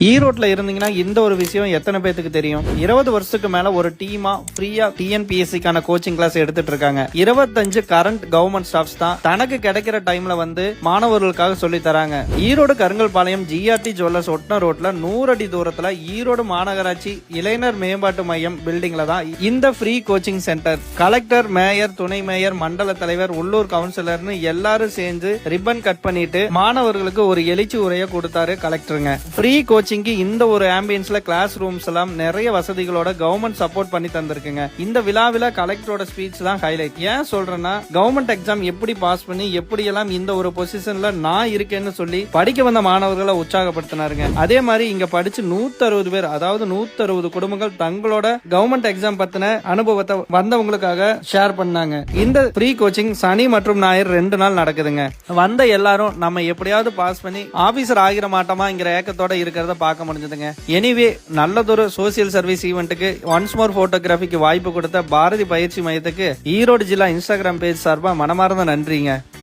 ஈரோட்ல இருந்தீங்கன்னா இந்த ஒரு விஷயம் எத்தனை பேத்துக்கு தெரியும்? 20 வருஷத்துக்கு மேல ஒரு டீமா ஃப்ரீயா டிஎன்பிஎஸ்சிக்கான கோச்சிங் கிளாஸ் எடுத்துட்டு இருக்காங்க. 25 கரண்ட் கவர்மெண்ட் ஸ்டாஃப்ஸ் தான் தனக்கு கிடைக்கிற டைம்ல வந்து மாணவர்களுக்காக சொல்லி தராங்க. ஈரோடு கருங்கல்பாளையம் ஜிஆர்டி ஜுவல்லர்ஸ் ஒட்டின ரோட்ல 100 அடி தூரத்துல ஈரோடு மாநகராட்சி இளைஞர் மேம்பாட்டு மையம் பில்டிங்ல தான் இந்த free coaching centre. Collector, mayor, துணை மேயர், மண்டல தலைவர், உள்ளூர் கவுன்சிலர்னு எல்லாரும் சேர்ந்து ரிப்பன் கட் பண்ணிட்டு மாணவர்களுக்கு ஒரு எழுச்சி உரையை கொடுத்தாரு கலெக்டருங்க. ஃப்ரீ இந்த ஒரு ஆம்பியன்ஸ்ல கிளாஸ் ரூம்ஸ் எல்லாம் நிறைய வசதிகளோட கவர்மெண்ட் சப்போர்ட் பண்ணி தந்திருக்குங்க. இந்த விழாவில கலெக்டரோட ஸ்பீச் தான் ஹைலைட். ஏன் சொல்றேன்னா, கவர்மெண்ட் எக்ஸாம் எப்படி பாஸ் பண்ணி எப்படி எல்லாம் இந்த ஒரு பொசிஷன்ல நான் இருக்கேன்னு சொல்லி படிக்க வந்த மாணவர்களை உற்சாகப்படுத்தினாருங்க. அதே மாதிரி இங்க படிச்சு 160 பேர், அதாவது 160 குடும்பங்கள் தங்களோட கவர்மெண்ட் எக்ஸாம் பத்தின அனுபவத்தை வந்தவங்களுக்காக ஷேர் பண்ணாங்க. இந்த ஃப்ரீ கோச்சிங் சனி மற்றும் ஞாயிறு 2 நாள் நடக்குதுங்க. வந்த எல்லாரும் நம்ம எப்படியாவது பாஸ் பண்ணி ஆபீசர் ஆகிற மாட்டோமாங்கிற ஏக்கத்தோட இருக்கிறத பார்க்க முடிஞ்சதுங்க. எனிவே, நல்லதொரு சோசியல் சர்வீஸ் ஈவெண்ட்டுக்கு ஒன்ஸ் மோர் போட்டோகிராஃபிக்கு வாய்ப்பு கொடுத்த பாரதி பயிற்சி மையத்துக்கு ஈரோடு ஜில்லா இன்ஸ்டாகிராம் பேஜ் சார்பா மனமார்ந்த நன்றிங்க.